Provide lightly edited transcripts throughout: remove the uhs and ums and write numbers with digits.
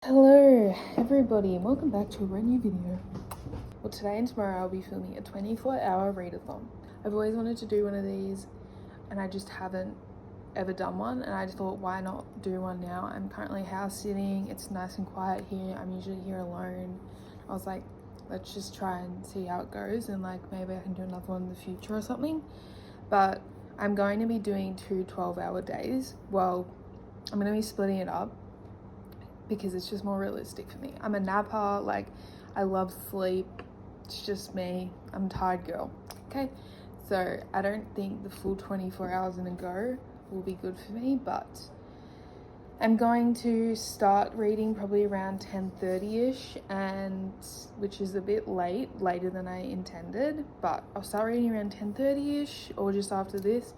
Hello everybody and welcome back to a brand new video. Well, today and tomorrow I'll be filming a 24-hour readathon. I've always wanted to do one of these and I just haven't ever done one, and I just thought, why not do one now? I'm currently house sitting, it's nice and quiet here, I'm usually here alone. I was like, let's just try and see how it goes, and like maybe I can do another one in the future or something. But I'm going to be doing 2 12-hour days. Well, I'm going to be splitting it up because it's just more realistic for me. I'm a napper, like I love sleep. It's just me. I'm a tired girl. Okay, so I don't think the full 24 hours in a go will be good for me, but I'm going to start reading probably around 10:30ish, and which is a bit later than I intended, but I'll start reading around 10:30ish or just after this,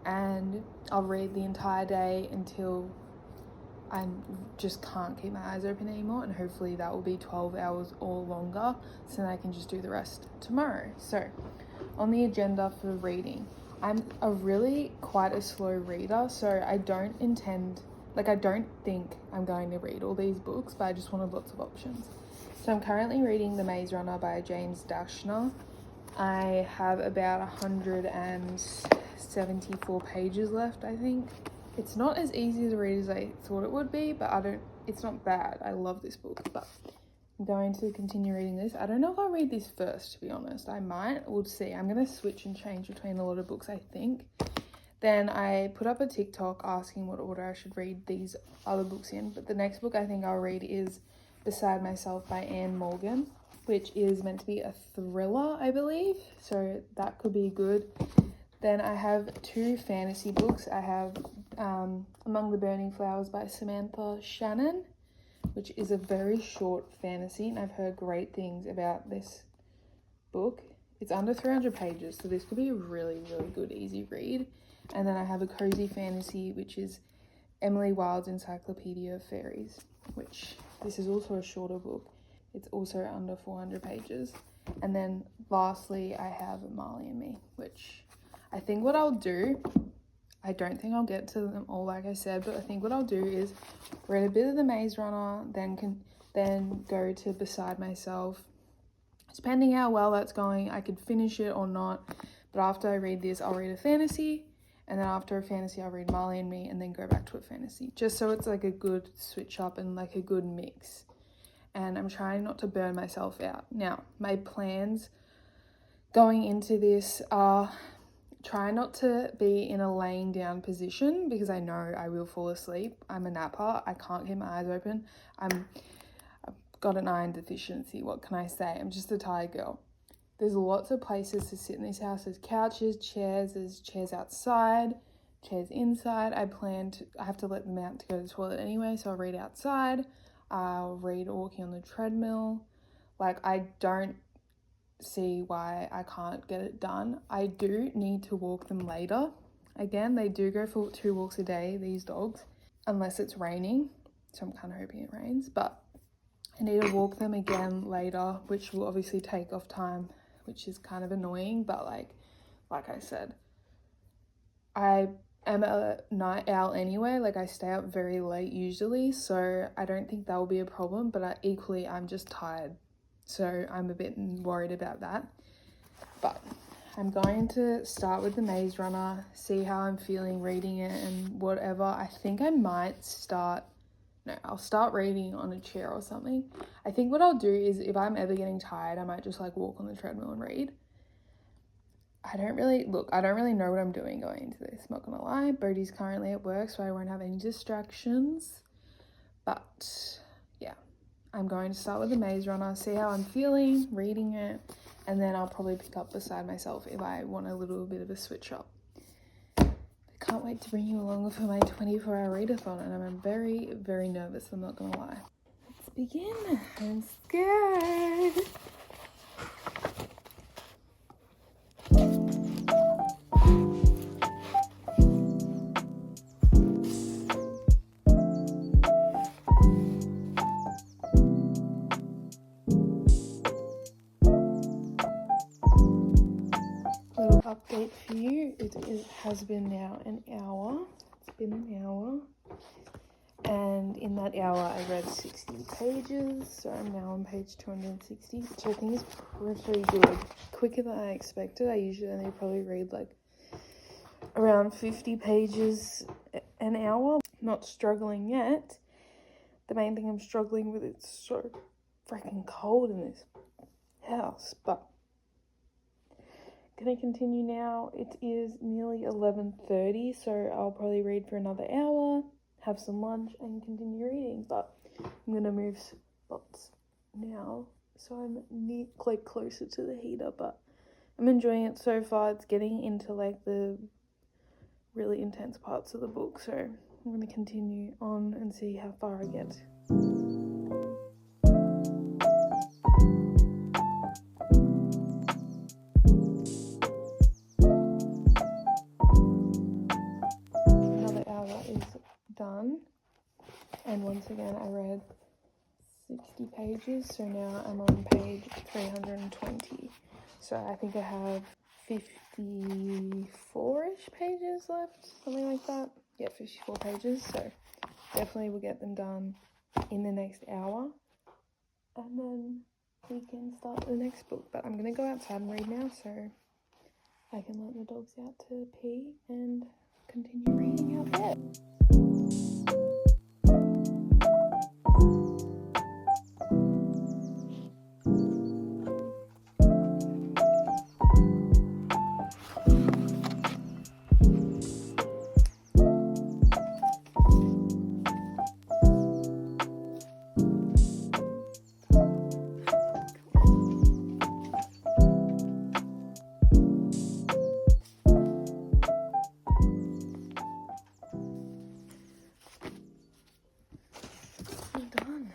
and I'll read the entire day until I just can't keep my eyes open anymore, and hopefully that will be 12 hours or longer, so then I can just do the rest tomorrow. So on the agenda for reading, I'm quite a slow reader, so I don't think I'm going to read all these books, but I just wanted lots of options. So I'm currently reading The Maze Runner by James Dashner. I have about 174 pages left, I think. It's not as easy to read as I thought it would be, but it's not bad. I love this book, but I'm going to continue reading this. I don't know if I'll read this first, to be honest. I might, we'll see. I'm going to switch and change between a lot of books, I think. Then I put up a TikTok asking what order I should read these other books in, but the next book I think I'll read is Beside Myself by Anne Morgan, which is meant to be a thriller, I believe, so that could be good. Then I have 2 fantasy books. I have Among the Burning Flowers by Samantha Shannon, which is a very short fantasy, and I've heard great things about this book. It's under 300 pages, so this could be a really, really good, easy read. And then I have a cozy fantasy, which is Emily Wilde's Encyclopedia of Fairies, which this is also a shorter book. It's also under 400 pages. And then lastly, I have Marley and Me, which I think what I'll do, I don't think I'll get to them all like I said, but I think what I'll do is read a bit of The Maze Runner, then go to Beside Myself. Depending how well that's going, I could finish it or not, but after I read this, I'll read a fantasy, and then after a fantasy, I'll read Marley and Me, and then go back to a fantasy, just so it's like a good switch up and like a good mix. And I'm trying not to burn myself out. Now, my plans going into this are try not to be in a laying down position, because I know I will fall asleep. I'm a napper. I can't keep my eyes open. I've got an iron deficiency. What can I say? I'm just a tired girl. There's lots of places to sit in this house. There's couches, chairs, there's chairs outside, chairs inside. I have to let them out to go to the toilet anyway, so I'll read outside. I'll read walking on the treadmill. Like, I don't see why I can't get it done. I do need to walk them later. Again, they do go for 2 walks a day, these dogs, unless it's raining, so I'm kind of hoping it rains, but I need to walk them again later, which will obviously take off time, which is kind of annoying, but like I said, I am a night owl anyway. Like, I stay up very late usually, so I don't think that will be a problem, but I'm just tired, so I'm a bit worried about that. But I'm going to start with The Maze Runner, see how I'm feeling reading it and whatever. I think I might I'll start reading on a chair or something. I think what I'll do is, if I'm ever getting tired, I might just like walk on the treadmill and read. I don't really know what I'm doing going into this, not gonna lie. Bodhi's currently at work, so I won't have any distractions. But yeah, I'm going to start with The Maze Runner, see how I'm feeling reading it, and then I'll probably pick up Beside Myself if I want a little bit of a switch up. I can't wait to bring you along for my 24-hour readathon, and I'm very, very nervous, I'm not gonna lie. Let's begin. I'm scared. Little update for you. It has been now an hour. It's been an hour. And in that hour, I read 60 pages. So I'm now on page 260, which I think is pretty good. Quicker than I expected. I usually only probably read like around 50 pages an hour. Not struggling yet. The main thing I'm struggling with, it's so freaking cold in this house. But gonna continue now. It is nearly 11:30, so I'll probably read for another hour, have some lunch, and continue reading. But I'm gonna move spots now, so I'm like closer to the heater. But I'm enjoying it so far. It's getting into like the really intense parts of the book, so I'm gonna continue on and see how far I get. Another hour is done, and once again I read 60 pages, so now I'm on page 320. So I think I have 54-ish pages left, something like that. Yeah, 54 pages, so definitely will get them done in the next hour. And then we can start the next book. But I'm going to go outside and read now, so I can let the dogs out to pee and continue reading out there. Done.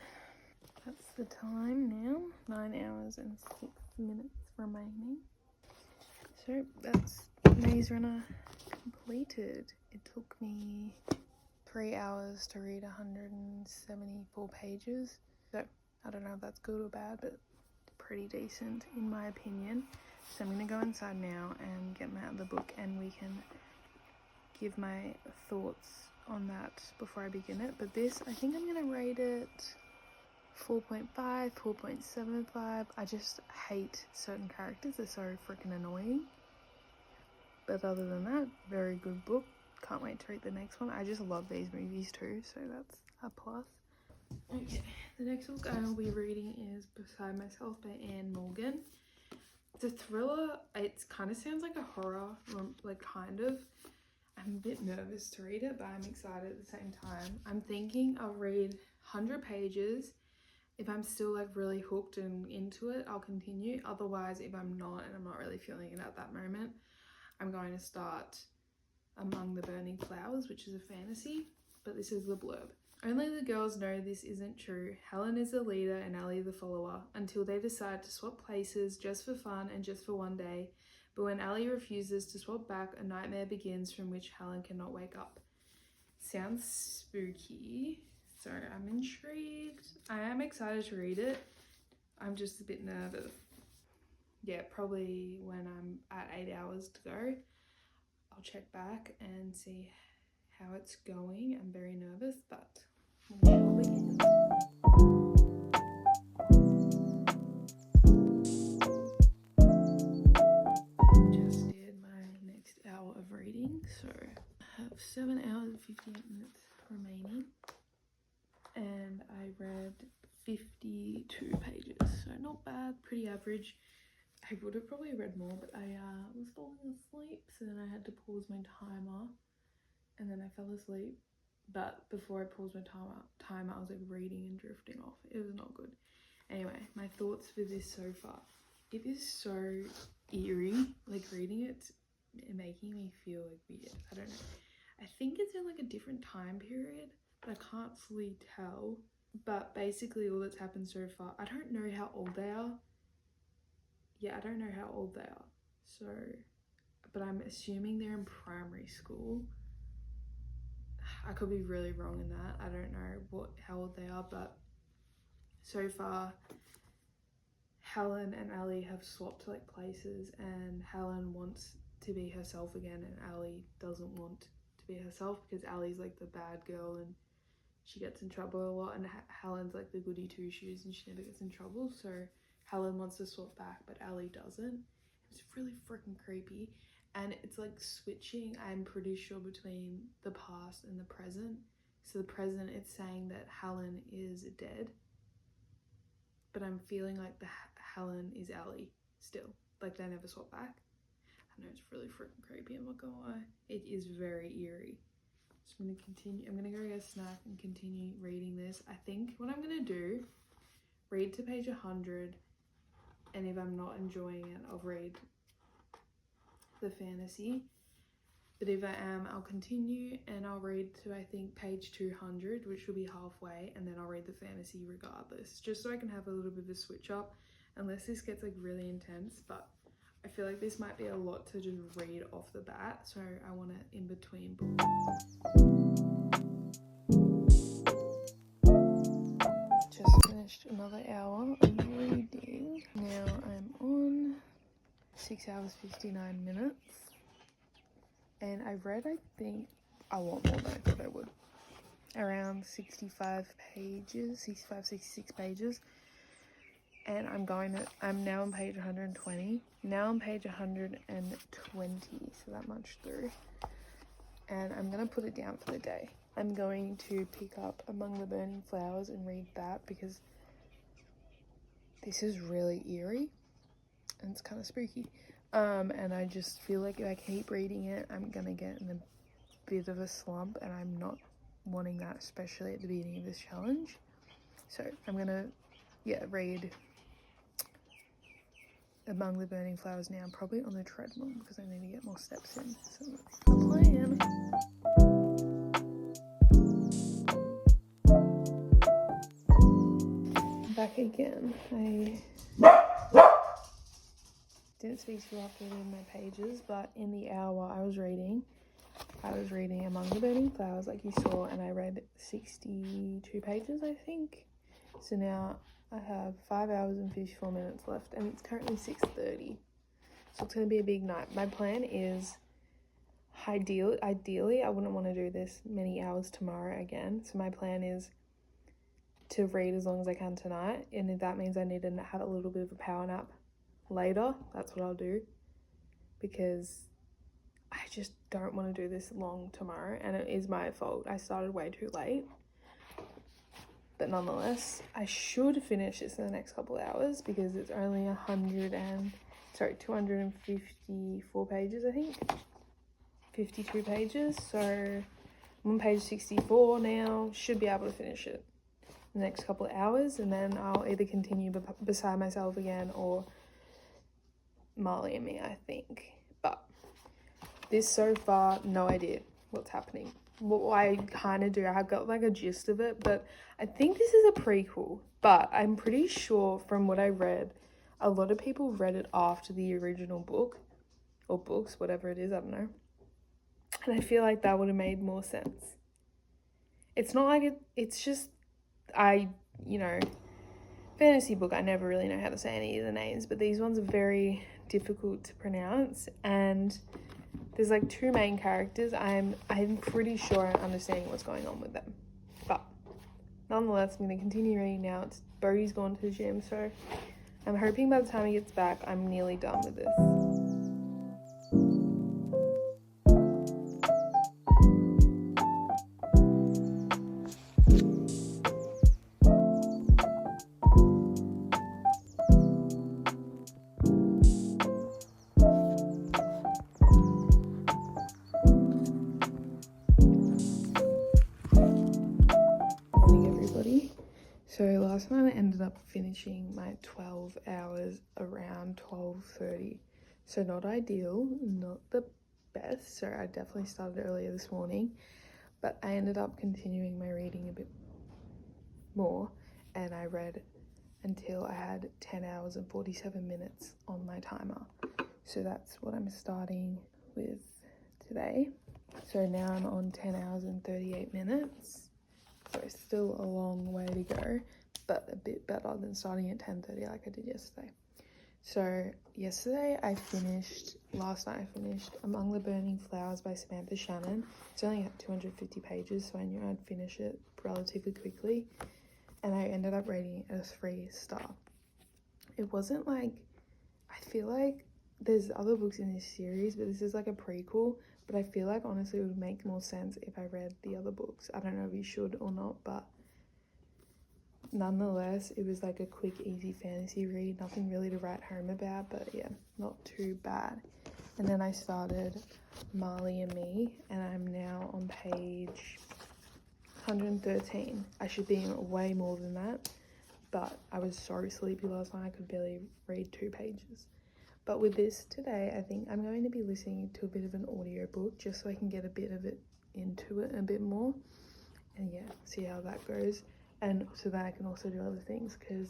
That's the time now. 9 hours and 6 minutes remaining. So that's Maze Runner completed. It took me 3 hours to read 174 pages. So I don't know if that's good or bad, but pretty decent in my opinion. So I'm gonna go inside now and get out of the book, and we can give my thoughts on that before I begin it. But this, I think I'm gonna rate it 4.5, 4.75. I just hate certain characters, they're so freaking annoying. But other than that, very good book. Can't wait to read the next one. I just love these movies too, so that's a plus. Okay, the next book I will be reading is Beside Myself by Anne Morgan. It's a thriller. It kind of sounds like a horror, like kind of. I'm a bit nervous to read it, but I'm excited at the same time. I'm thinking I'll read 100 pages. If I'm still like really hooked and into it, I'll continue. Otherwise, if I'm not and I'm not really feeling it at that moment, I'm going to start Among the Burning Flowers, which is a fantasy, but this is the blurb. Only the girls know this isn't true. Helen is the leader and Allie the follower, until they decide to swap places just for fun and just for one day. But when Allie refuses to swap back, a nightmare begins from which Helen cannot wake up. Sounds spooky, so I'm intrigued. I am excited to read it. I'm just a bit nervous. Yeah, probably when I'm at 8 hours to go, I'll check back and see how it's going. I'm very nervous, but we shall begin. Just did my next hour of reading, so I have 7 hours and 58 minutes remaining, and I read 52 pages, so not bad, pretty average. I would have probably read more, but I was falling asleep, so then I had to pause my timer, and then I fell asleep. But before I paused my timer, I was like reading and drifting off. It was not good. Anyway, my thoughts for this so far. It is so eerie, like reading it, making me feel like weird. I don't know. I think it's in like a different time period, but I can't fully tell. But basically all that's happened so far, I don't know how old they are. Yeah, I don't know how old they are. So, but I'm assuming they're in primary school. I could be really wrong in that. I don't know how old they are, but so far Helen and Allie have swapped like places, and Helen wants to be herself again and Allie doesn't want to be herself because Allie's like the bad girl and she gets in trouble a lot, and Helen's like the goody two-shoes and she never gets in trouble, so Helen wants to swap back but Ellie doesn't. It's really freaking creepy, and it's like switching, I'm pretty sure, between the past and the present. So the present, it's saying that Helen is dead, but I'm feeling like the Helen is Ellie still, like they never swap back. I know, it's really freaking creepy, I'm not gonna lie. It is very eerie. So I'm gonna continue, I'm gonna go get a snack and continue reading this. I think what I'm gonna do, read to page 100, and if I'm not enjoying it, I'll read the fantasy. But if I am, I'll continue and I'll read to, I think, page 200, which will be halfway, and then I'll read the fantasy regardless, just so I can have a little bit of a switch up, unless this gets like really intense. But I feel like this might be a lot to just read off the bat, so I want it in between books. Just finished another hour of reading. Now I'm on 6 hours 59 minutes. And I've read, I think, a lot more than I thought I would. Around 65 pages, 65, 66 pages. And I'm now on page 120. Now on page 120, so that much through. And I'm going to put it down for the day. I'm going to pick up Among the Burning Flowers and read that, because this is really eerie and it's kind of spooky. And I just feel like if I keep reading it, I'm gonna get in a bit of a slump, and I'm not wanting that, especially at the beginning of this challenge. So I'm gonna, read Among the Burning Flowers now, probably on the treadmill, because I need to get more steps in. So that's the plan. Back again. I didn't speak to you after reading my pages, but in the hour I was reading Among the Burning Flowers, like you saw, and I read 62 pages, I think. So now I have 5 hours and 54 minutes left, and it's currently 6:30. So it's going to be a big night. My plan is, ideally, I wouldn't want to do this many hours tomorrow again. So my plan is to read as long as I can tonight, and if that means I need to have a little bit of a power nap later, that's what I'll do, because I just don't want to do this long tomorrow, and it is my fault. I started way too late, but nonetheless, I should finish this in the next couple of hours, because it's only 254 pages, I think, 52 pages, so I'm on page 64 now. Should be able to finish it in the next couple of hours, and then I'll either continue beside myself again, or Marley and me, I think. But this so far, no idea what's happening. What I kind of do, I've got like a gist of it, but I think this is a prequel. But I'm pretty sure from what I read, a lot of people read it after the original book, or books, whatever it is, I don't know. And I feel like that would have made more sense. It's not like it's just, fantasy book, I never really know how to say any of the names, but these ones are very difficult to pronounce, and there's like two main characters. I'm pretty sure I'm understanding what's going on with them, but nonetheless, I'm going to continue reading now. Bodhi's gone to the gym, so I'm hoping by the time he gets back, I'm nearly done with this. So last night I ended up finishing my 12 hours around 12:30. So not ideal, not the best. So I definitely started earlier this morning, but I ended up continuing my reading a bit more, and I read until I had 10 hours and 47 minutes on my timer. So that's what I'm starting with today. So now I'm on 10 hours and 38 minutes. So still a long way to go, but a bit better than starting at 10:30 like I did yesterday. So yesterday last night I finished Among the Burning Flowers by Samantha Shannon. It's only 250 pages, so I knew I'd finish it relatively quickly. And I ended up rating it a 3-star. It wasn't like, I feel like there's other books in this series, but this is like a prequel. But I feel like honestly it would make more sense if I read the other books. I don't know if you should or not, but nonetheless, it was like a quick, easy fantasy read. Nothing really to write home about, but yeah, not too bad. And then I started Marley and Me, and I'm now on page 113. I should be in way more than that, but I was so sleepy last night I could barely read 2 pages. But with this today, I think I'm going to be listening to a bit of an audiobook just so I can get a bit of it into it a bit more. And yeah, see how that goes. And so that I can also do other things, because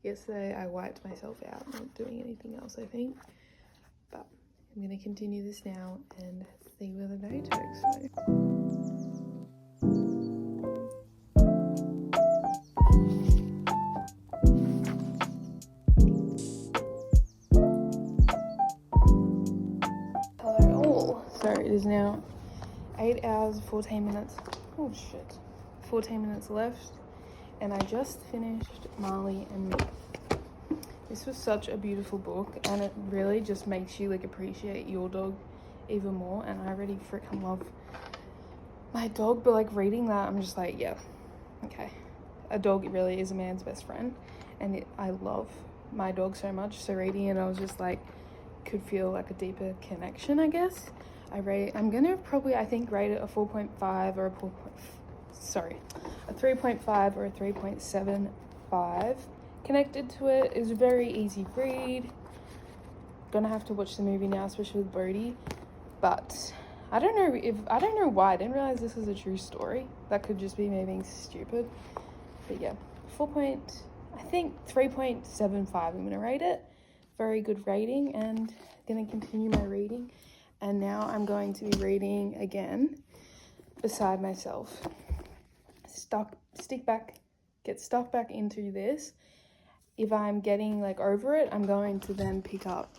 yesterday I wiped myself out, not doing anything else, I think. But I'm going to continue this now and see where the day takes me. Hello all. So it is now 8 hours, 14 minutes. Oh shit. 14 minutes left. And I just finished Marley and Me. This was such a beautiful book, and it really just makes you like appreciate your dog even more. And I already freaking love my dog, but like reading that, I'm just like, yeah, okay. A dog really is a man's best friend, and I love my dog so much. So reading it, I was just like, could feel like a deeper connection, I guess. I'm gonna probably, I think, rate it a 4.5 or a 3.5 or a 3.75. Connected to it. It was a very easy read. Gonna have to watch the movie now, especially with Bodhi. But I don't know why. I didn't realize this was a true story. That could just be me being stupid. But yeah, 3.75 I'm gonna rate it. Very good rating, and gonna continue my reading. And now I'm going to be reading again beside myself. Get stuck back into this. If I'm getting like over it, I'm going to then pick up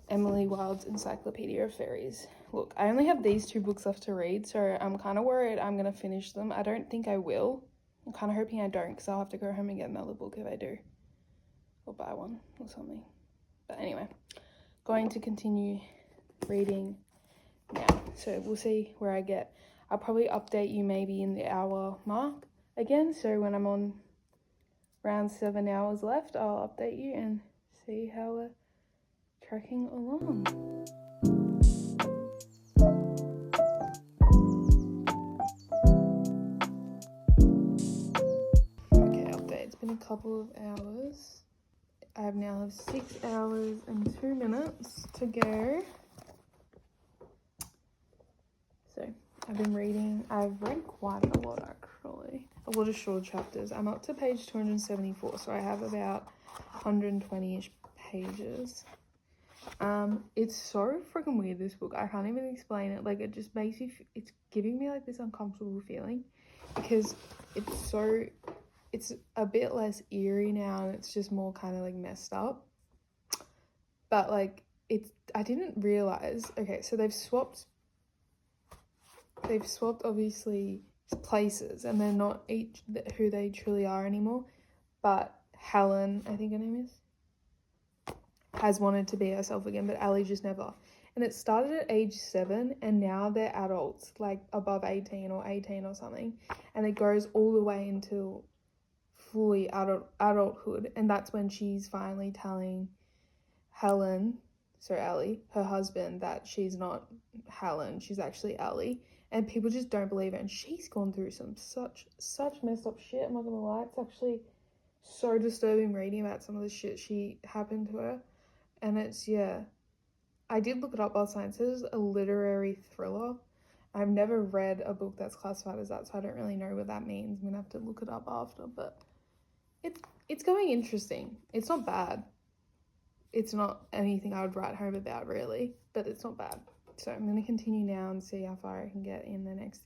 Emily Wilde's Encyclopedia of Fairies. Look, I only have these 2 books left to read, so I'm kind of worried I'm going to finish them. I don't think I will. I'm kind of hoping I don't, because I'll have to go home and get another book if I do. Or buy one or something. But anyway, going to continue reading now. So we'll see where I get. I'll probably update you maybe in the hour mark again. So when I'm on around 7 hours left, I'll update you and see how we're tracking along. Okay, update. It's been a couple of hours. I now have 6 hours and 2 minutes to go. So I've been reading. I've read quite a lot actually. A lot of short chapters. I'm up to page 274, so I have about 120-ish pages. It's so freaking weird, this book. I can't even explain it. Like, it just makes you, it's giving me like this uncomfortable feeling, because it's a bit less eerie now, and it's just more kind of like messed up. But like, I didn't realize, okay, so they've swapped obviously places, and they're not each who they truly are anymore. But Helen, I think her name is, has wanted to be herself again, but Allie just never. And it started at age 7, and now they're adults, like above 18 or 18 or something, and it goes all the way until fully adulthood. And that's when she's finally telling Helen, so Allie, her husband, that she's not Helen, she's actually Allie. And people just don't believe it. And she's gone through some such messed up shit. I'm not gonna lie. It's actually so disturbing reading about some of the shit she happened to her. And it's, yeah. I did look it up last night. It says a literary thriller. I've never read a book that's classified as that, so I don't really know what that means. I'm gonna have to look it up after. But it's going interesting. It's not bad. It's not anything I would write home about, really. But it's not bad. So I'm going to continue now and see how far I can get in the next,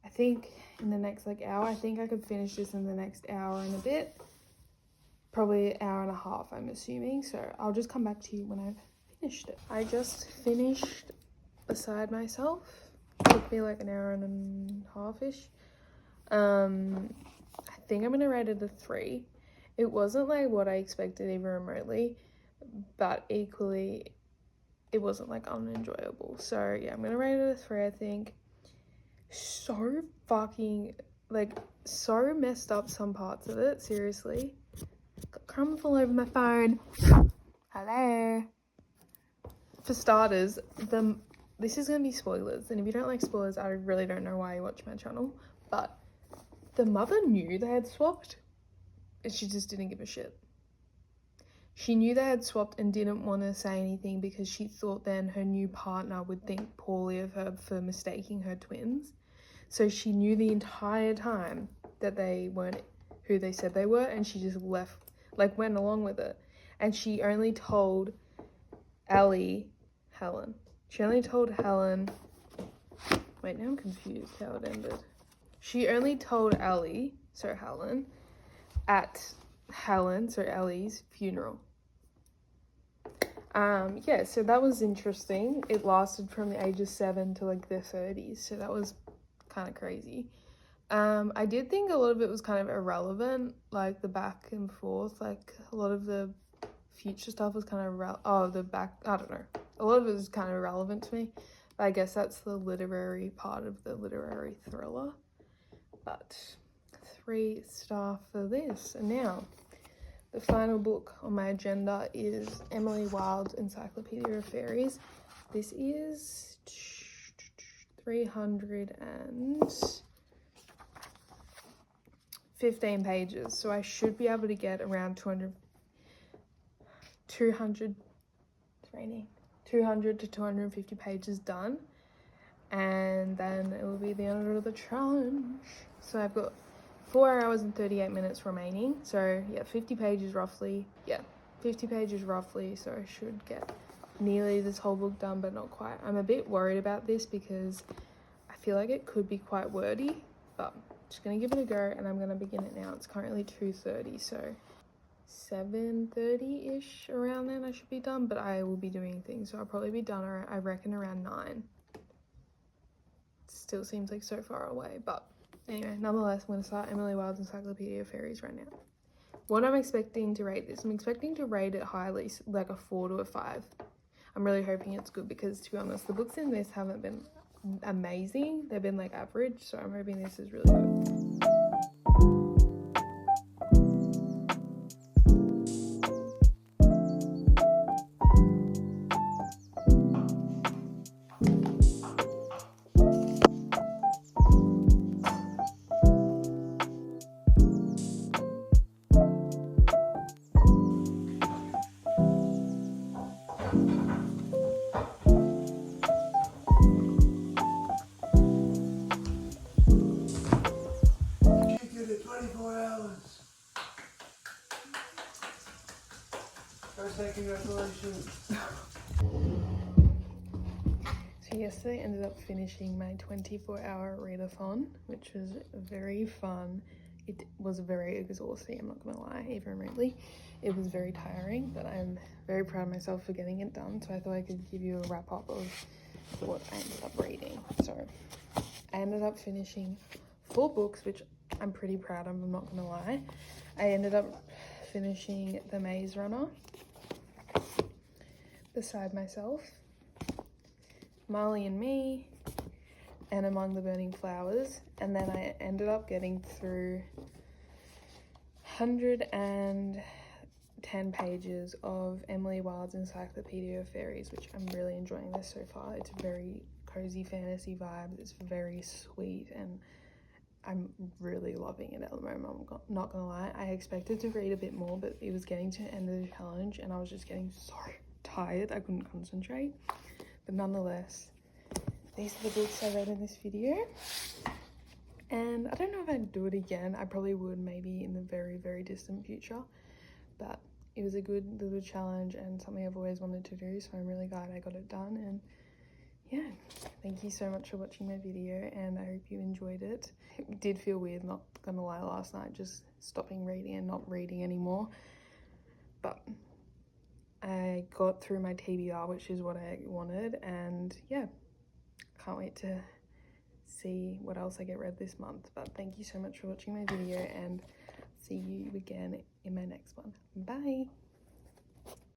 I think in the next like hour. I think I could finish this in the next hour and a bit. probably an hour and a half, I'm assuming. So I'll just come back to you when I've finished it. I just finished Beside Myself. It took me like an hour and a half-ish. I think I'm gonna rate it a 3. It wasn't like what I expected even remotely, but equally it wasn't like unenjoyable. So yeah, I'm gonna rate it a 3. I think so fucking like so messed up some parts of it. Seriously, got crumbs all over my phone. Hello. For starters, this is gonna be spoilers, and if you don't like spoilers, I really don't know why you watch my channel. But the mother knew they had swapped, and she just didn't give a shit. She knew they had swapped and didn't want to say anything because she thought then her new partner would think poorly of her for mistaking her twins. So she knew the entire time that they weren't who they said they were, and she just left, like went along with it. And she only told Helen. She only told Helen, wait, now I'm confused how it ended. She only told Helen, at Ellie's funeral. Yeah, so that was interesting. It lasted from the age of 7 to like their 30s, so that was kind of crazy. I did think a lot of it was kind of irrelevant, like the back and forth, like a lot of the future stuff was kind of I don't know, a lot of it was kind of irrelevant to me, but I guess that's the literary part of the literary thriller. But 3-star for this. And now the final book on my agenda is Emily Wilde's Encyclopedia of Fairies. This is 315 pages, so I should be able to get around 200 to 250 pages done, and then it will be the end of the challenge. So I've got 4 hours and 38 minutes remaining, so yeah, 50 pages roughly, so I should get nearly this whole book done, but not quite. I'm a bit worried about this because I feel like it could be quite wordy, but I'm just gonna give it a go, and I'm gonna begin it now. It's currently 2:30, so 7:30-ish, around then I should be done, but I will be doing things, so I'll probably be done I reckon around 9. Still seems like so far away, but anyway, nonetheless, I'm going to start Emily Wilde's Encyclopedia of Fairies right now. What I'm expecting to rate this, I'm expecting to rate it highly, like a 4 to a 5. I'm really hoping it's good because, to be honest, the books in this haven't been amazing. They've been like average, so I'm hoping this is really good. Congratulations. So yesterday I ended up finishing my 24-hour readathon, which was very fun. It was very exhausting, I'm not gonna lie, even remotely. It was very tiring, but I'm very proud of myself for getting it done, so I thought I could give you a wrap up of what I ended up reading. So I ended up finishing 4 books, which I'm pretty proud of, I'm not gonna lie. I ended up finishing The Maze Runner, Beside Myself, Marley and Me, and Among the Burning Flowers, and then I ended up getting through 110 pages of Emily Wilde's Encyclopedia of Fairies, which I'm really enjoying this so far. It's very cozy fantasy vibes, it's very sweet, and I'm really loving it at the moment. I'm not gonna lie, I expected to read a bit more, but it was getting to the end of the challenge and I was just getting so tired I couldn't concentrate. But nonetheless, these are the books I read in this video, and I don't know if I'd do it again. I probably would, maybe in the very, very distant future, but it was a good little challenge and something I've always wanted to do, so I'm really glad I got it done. And yeah, thank you so much for watching my video, and I hope you enjoyed it. It did feel weird, not gonna lie, last night just stopping reading and not reading anymore, but I got through my TBR, which is what I wanted, and yeah, can't wait to see what else I get read this month. But thank you so much for watching my video, and see you again in my next one. Bye.